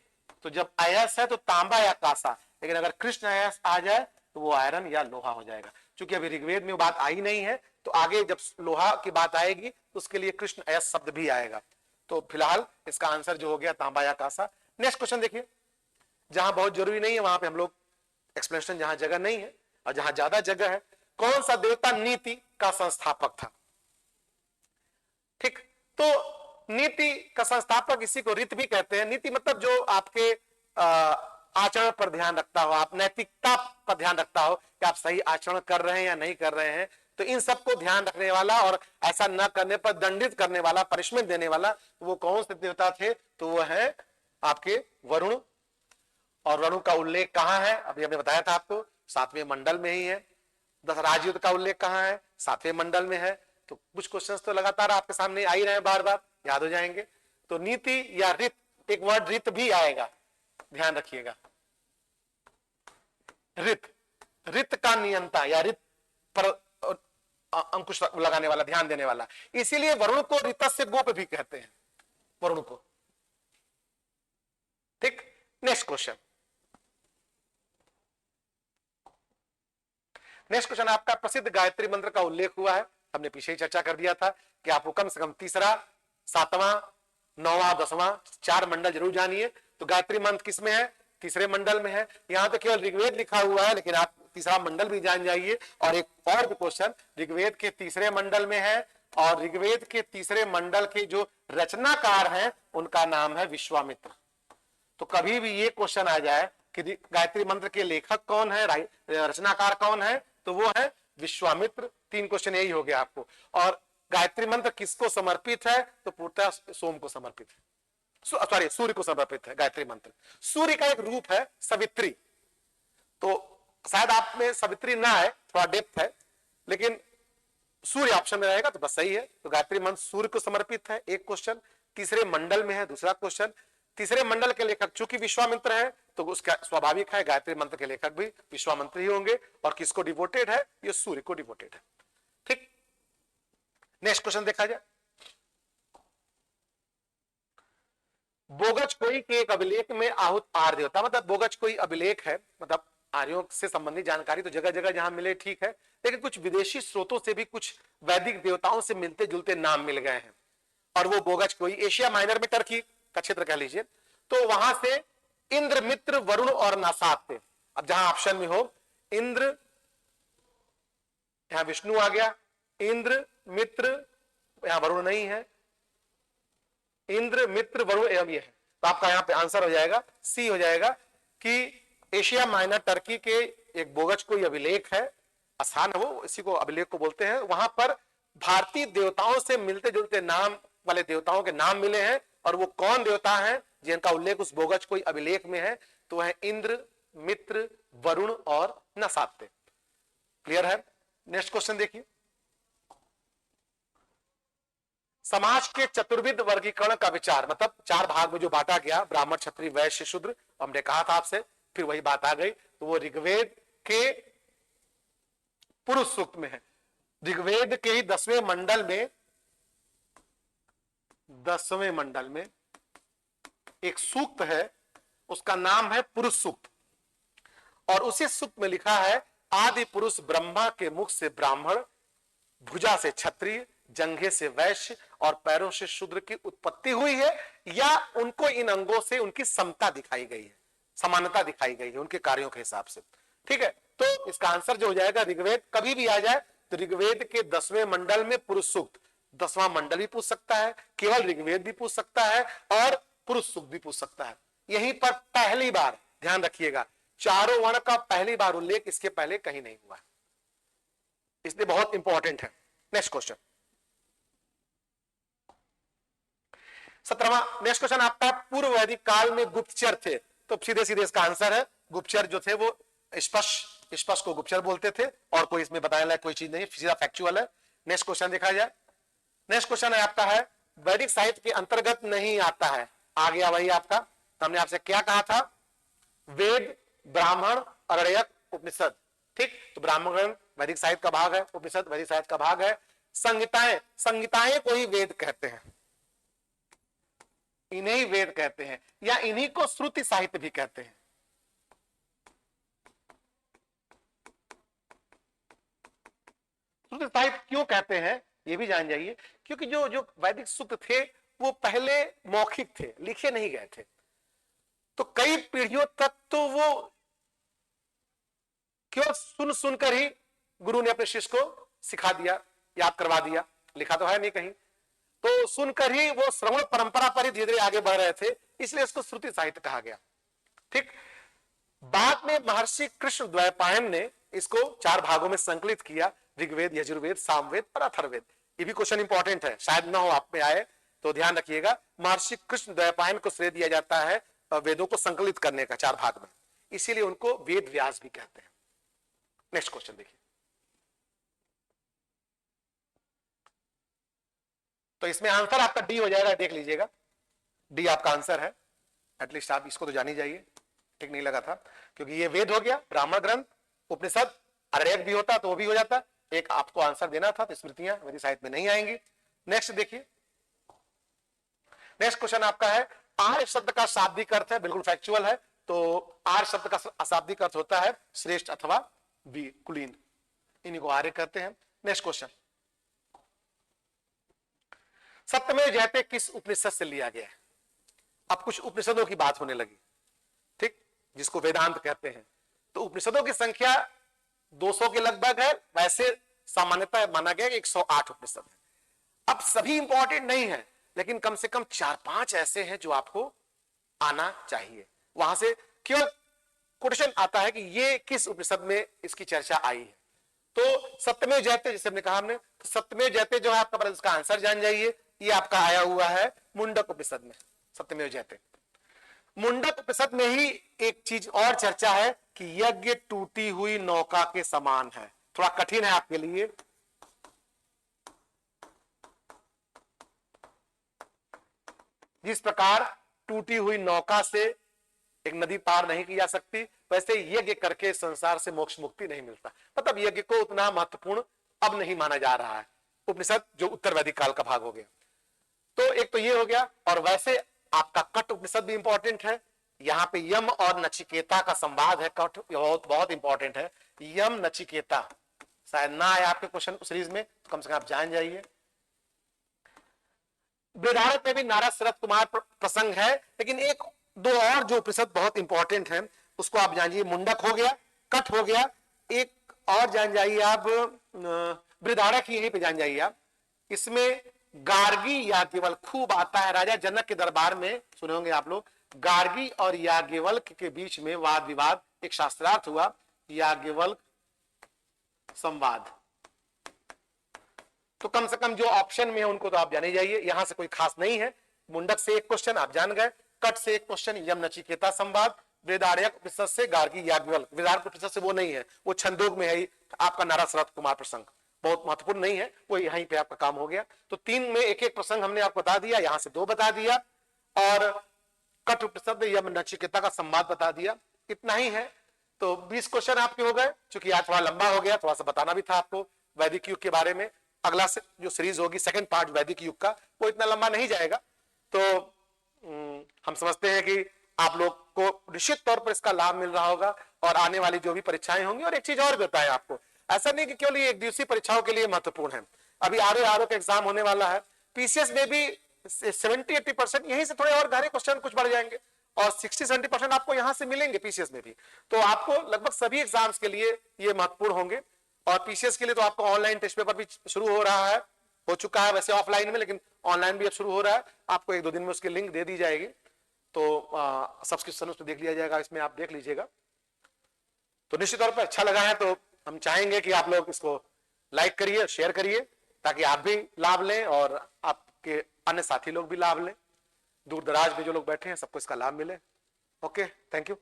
तो जब अयस है तो तांबा या कांसा, लेकिन अगर कृष्ण अयस आ जाए तो वो आयरन या लोहा हो जाएगा। क्योंकि अभी ऋग्वेद में बात आई नहीं है, तो आगे जब लोहा की बात आएगी तो उसके लिए कृष्ण अयस शब्द भी आएगा। तो फिलहाल इसका आंसर जो हो गया तांबा या कांसा। नेक्स्ट क्वेश्चन देखिए, जहां बहुत जरूरी नहीं है वहां पे हम लोग एक्सप्लेनेशन, जहां जगह नहीं है और जहां ज्यादा जगह है, कौन सा देवता नीति का संस्थापक था? ठीक, तो नीति का संस्थापक, इसी को रीत भी कहते हैं। नीति मतलब जो आपके आचरण पर ध्यान रखता हो, आप नैतिकता पर ध्यान रखता हो कि आप सही आचरण कर रहे हैं या नहीं कर रहे हैं। तो इन सबको ध्यान रखने वाला और ऐसा न करने पर दंडित करने वाला, पनिशमेंट देने वाला, वो कौन से देवता थे? तो वो है आपके वरुण। और वरुण का उल्लेख कहां है? अभी हमने बताया था आपको, 7वें मंडल में ही है। दशराज युद्ध का उल्लेख कहां है? 7वें मंडल में है। तो कुछ क्वेश्चंस तो लगातार आपके सामने आ ही रहे हैं, बार बार याद हो जाएंगे। तो नीति या रित, एक वर्ड रित भी आएगा, ध्यान रखिएगा। रित, रित का नियंता या रित पर अंकुश लगाने वाला, ध्यान देने वाला। इसीलिए वरुण को ऋतस्य गोप भी कहते हैं, वरुण को। ठीक, नेक्स्ट क्वेश्चन। नेक्स्ट क्वेश्चन आपका, प्रसिद्ध गायत्री मंत्र का उल्लेख हुआ है, हमने पीछे ही चर्चा कर दिया था कि आपको कम से कम तीसरा, 7वां, 9वां, 10वां 4 मंडल जरूर जानिए। तो गायत्री मंत्र किसमें है? तीसरे मंडल में है। यहां तो केवल ऋग्वेद लिखा हुआ है, लेकिन आप तीसरा मंडल भी जान जाइए। और एक और क्वेश्चन, ऋग्वेद के तीसरे मंडल में है, और ऋग्वेद के तीसरे मंडल के जो रचनाकार हैं उनका नाम है विश्वामित्र। तो कभी भी ये क्वेश्चन आ जाए कि गायत्री मंत्र के लेखक कौन है, रचनाकार कौन है, तो वो है विश्वामित्र। 3 क्वेश्चन यही हो गया आपको। और गायत्री मंत्र किसको समर्पित है? तो पूर्णतः सोम को समर्पित है, सॉरी सूर्य को समर्पित है गायत्री मंत्र। सूर्य का एक रूप है सवित्री, तो शायद आप में सवित्री ना है, थोड़ा डेप्थ है, लेकिन सूर्य ऑप्शन में रहेगा तो बस सही है। तो गायत्री मंत्र सूर्य को समर्पित है, एक क्वेश्चन। तीसरे मंडल में है, दूसरा क्वेश्चन। तीसरे मंडल के लेखक चूंकि विश्वामित्र है, तो उसका स्वाभाविक है गायत्री मंत्र के लेखक भी विश्वामित्र ही होंगे। और किसको डिवोटेड है? ये सूर्य को डिवोटेड है। ठीक, नेक्स्ट क्वेश्चन देखा जाए। बोगज कोई के एक अभिलेख में आहुत आर्य देवता, मतलब बोगज कोई अभिलेख है, मतलब आर्यों से संबंधित जानकारी तो जगह जगह जहां मिले ठीक है, लेकिन कुछ विदेशी स्रोतों से भी कुछ वैदिक देवताओं से मिलते जुलते नाम मिल गए हैं। और वो बोगज कोई एशिया माइनर में, टर्की का क्षेत्र कह लीजिए, तो वहां से इंद्र, मित्र, वरुण और नासात थे। अब जहां ऑप्शन में हो इंद्र, यहां विष्णु आ गया, इंद्र, मित्र, यहां वरुण नहीं है, इंद्र, मित्र, वरुण एवं ये है, तो आपका यहां पे आंसर हो जाएगा सी हो जाएगा कि एशिया माइनर टर्की के एक बोगज कोई अभिलेख है, स्थान है वो, इसी को अभिलेख को बोलते हैं। वहां पर भारतीय देवताओं से मिलते जुलते नाम वाले देवताओं के नाम मिले हैं। और वो कौन देवता हैं जिनका उल्लेख उस बोगज कोई अभिलेख में है? तो है इंद्र, मित्र, वरुण और नसात्य। क्लियर है? नेक्स्ट क्वेश्चन देखिए, समाज के चतुर्विध वर्गीकरण का विचार, मतलब 4 भाग में जो बांटा गया, ब्राह्मण, क्षत्रिय, वैश्य, शूद्र, हमने कहा था आपसे, फिर वही बात आ गई। तो वो ऋग्वेद के पुरुष सूक्त में है। ऋग्वेद के ही 10वें मंडल में, 10वें मंडल में एक सूक्त है, उसका नाम है पुरुष सूक्त। और उसी सूक्त में लिखा है, आदि पुरुष ब्रह्मा के मुख से ब्राह्मण, भुजा से क्षत्रिय, जंघे से वैश्य और पैरों से शूद्र की उत्पत्ति हुई है, या उनको इन अंगों से उनकी समता दिखाई गई है, समानता दिखाई गई है उनके कार्यों के हिसाब से। ठीक है, तो इसका आंसर जो हो जाएगा, ऋग्वेद कभी भी आ जाए तो ऋग्वेद के 10वें मंडल में पुरुष सूक्त, 10वां मंडल भी पूछ सकता है, केवल ऋग्वेद भी पूछ सकता है, और पुरुष सूक्त भी पूछ सकता है। यहीं पर पहली बार, ध्यान रखिएगा, चारों वर्ण का पहली बार उल्लेख इसके पहले कहीं नहीं हुआ है, इसलिए बहुत इंपॉर्टेंट है। नेक्स्ट क्वेश्चन, 17वां नेक्स्ट क्वेश्चन आपका, पूर्व वैदिक काल में गुप्तचर थे। तो सीधे सीधे इसका आंसर है, गुप्तचर जो थे वो स्पष्ट स्पष्ट को गुप्तचर बोलते थे, और कोई इसमें बताने लायक कोई चीज नहीं, सीधा फैक्चुअल है। नेक्स्ट क्वेश्चन देखा जाए। नेक्स्ट क्वेश्चन है आपका है वैदिक साहित्य के अंतर्गत नहीं आता है। आ गया वही आपका, हमने आपसे क्या कहा था, वेद, ब्राह्मण, अरण्यक, उपनिषद। ठीक, तो ब्राह्मण वैदिक साहित्य का भाग है, उपनिषद वैदिक साहित्य का भाग है। संहिताएं, संहिताएं को ही वेद कहते हैं, इन्हें वेद कहते हैं, या इन्हीं को श्रुति साहित्य भी कहते हैं। श्रुति साहित्य क्यों कहते हैं ये भी जान जाइए, क्योंकि जो जो वैदिक सूक्त थे वो पहले मौखिक थे, लिखे नहीं गए थे, तो कई पीढ़ियों तक तो वो क्यों सुन सुनकर ही गुरु ने अपने शिष्य को सिखा दिया, याद करवा दिया, लिखा तो है नहीं कहीं, तो सुनकर ही वो श्रवण परंपरा पर ही धीरे धीरे आगे बढ़ रहे थे, इसलिए इसको श्रुति साहित्य कहा गया। ठीक, बाद में महर्षि कृष्ण द्वैपायन ने इसको 4 भागों में संकलित किया, ऋग्वेद, यजुर्वेद, सामवेद और अथर्ववेद। ये भी क्वेश्चन इंपॉर्टेंट है, शायद ना हो आप में आए तो ध्यान रखिएगा। महर्षि कृष्ण द्वैपायन को श्रेय दिया जाता है वेदों को संकलित करने का 4 भाग में, इसीलिए उनको वेद व्यास भी कहते हैं। नेक्स्ट क्वेश्चन देखिए, तो इसमें आंसर आपका डी हो जाएगा, देख लीजिएगा, डी आपका आंसर है। एटलीस्ट आप इसको तो जान ही जाइए, ठीक नहीं लगा था, क्योंकि ये वेद हो गया, ब्राह्मण ग्रंथ, उपनिषद, अरण्यक भी होता तो वो भी हो जाता, एक आपको आंसर देना था, तो स्मृतियां वैदिक साहित्य में नहीं आएंगी। नेक्स्ट देखिए, नेक्स्ट क्वेश्चन आपका है आर्य शब्द का शाब्दिक अर्थ है, बिल्कुल फैक्चुअल है, तो आर्य शब्द का अशाब्दिक अर्थ होता है श्रेष्ठ अथवा वीर, कुलीन, इन्हीं को आर्य कहते हैं। नेक्स्ट क्वेश्चन, सत्यमेव जयते किस उपनिषद से लिया गया है? अब कुछ उपनिषदों की बात होने लगी, ठीक, जिसको वेदांत कहते हैं। तो उपनिषदों की संख्या 200 के लगभग है, वैसे सामान्यतः माना गया कि 108 उपनिषद है। अब सभी इंपॉर्टेंट नहीं है, लेकिन कम से कम 4-5 ऐसे हैं जो आपको आना चाहिए। वहां से क्यों क्वेश्चन आता है कि ये किस उपनिषद में इसकी चर्चा आई है। तो सत्यमेव जयते, जैसे हमने कहा, हमने तो सत्यमेव जयते जो है आपका, पहले उसका आंसर जान जाइए, ये आपका आया हुआ है मुंडक उपनिषद में, सत्यमेव जयते। मुंडक उपनिषद में ही एक चीज और चर्चा है कि यज्ञ टूटी हुई नौका के समान है। थोड़ा कठिन है आपके लिए, जिस प्रकार टूटी हुई नौका से एक नदी पार नहीं की जा सकती, वैसे यज्ञ करके संसार से मोक्ष मुक्ति नहीं मिलता। मतलब यज्ञ को उतना महत्वपूर्ण अब नहीं माना जा रहा है, उपनिषद जो उत्तर वैदिक काल का भाग हो गया। तो एक तो ये हो गया, और वैसे आपका कट उपनिषद भी इंपॉर्टेंट है। यहाँ पे यम और नचिकेता का संवाद है, कट बहुत बहुत इंपॉर्टेंट है। यम नचिकेता शायद ना आए आपके क्वेश्चन सीरीज में, तो कम से कम आप जान जाइए। बृहदारण्यक में भी नारद शरद कुमार प्रसंग है, लेकिन एक दो और जो उपनिषद बहुत इंपॉर्टेंट है उसको आप जानिए। मुंडक हो गया, कट हो गया, एक और जान जाइए आप, बृहदारण्यक यहीं पे जान जाइए आप। इसमें गार्गी याज्ञवल्क्य खूब आता है। राजा जनक के दरबार में सुने होंगे आप लोग, गार्गी और याज्ञवल्क्य के बीच में वाद विवाद, एक शास्त्रार्थ हुआ, याज्ञवल्क्य संवाद। तो कम से कम जो ऑप्शन में है उनको तो आप जाने जाइए, यहां से कोई खास नहीं है। मुंडक से एक क्वेश्चन आप जान गए, कट से एक क्वेश्चन, यम नचिकेता संवाद, बृहदारण्यक उपनिषद से गार्गी याज्ञवल्क्य। बृहदारण्यक उपनिषद से वो नहीं है, वो छंदोग में है आपका नारद शरद कुमार प्रसंग, बहुत महत्वपूर्ण नहीं है, वो यहीं पे आपका काम हो गया। तो 3 में एक एक प्रसंग हमने आपको बता दिया, यहां से 2 बता दिया, और कट उपनिषद में यम नचिकेता का संवाद बता दिया, इतना ही है। तो 20 क्वेश्चन आपके हो गए। चूंकि आज थोड़ा लंबा हो गया, थोड़ा सा बताना भी था आपको वैदिक युग के बारे में। अगला जो सीरीज होगी सेकंड पार्ट वैदिक युग का, वो इतना लंबा नहीं जाएगा। तो हम समझते हैं कि आप लोग को निश्चित तौर पर इसका लाभ मिल रहा होगा, और आने वाली जो भी परीक्षाएं होंगी। और एक चीज और बताएं आपको, ऐसा नहीं कि केवल ये एक दिवसीय परीक्षाओं के लिए महत्वपूर्ण है, अभी आरओ का एग्जाम होने वाला है, पीसीएस में भी 70-80% यहीं से थोड़े और गहरे क्वेश्चन कुछ बढ़ जाएंगे, और 60-70% आपको यहां से मिलेंगे पीसीएस में भी। तो आपको लगभग सभी एग्जाम्स के लिए ये महत्वपूर्ण होंगे। और पीसीएस के लिए तो आपको ऑनलाइन टेस्ट पेपर भी शुरू हो रहा है, हो चुका है वैसे ऑफलाइन में, लेकिन ऑनलाइन भी अब शुरू हो रहा है। आपको 1-2 दिन में उसकी लिंक दे दी जाएगी, तो सब्सक्रिप्शन उसमें देख लिया जाएगा, इसमें आप देख लीजिएगा। तो निश्चित तौर पर अच्छा लगा है, तो हम चाहेंगे कि आप लोग इसको लाइक करिए, शेयर करिए, ताकि आप भी लाभ लें और आपके अन्य साथी लोग भी लाभ लें, दूर दराज में जो लोग बैठे हैं सबको इसका लाभ मिले। Okay, thank you.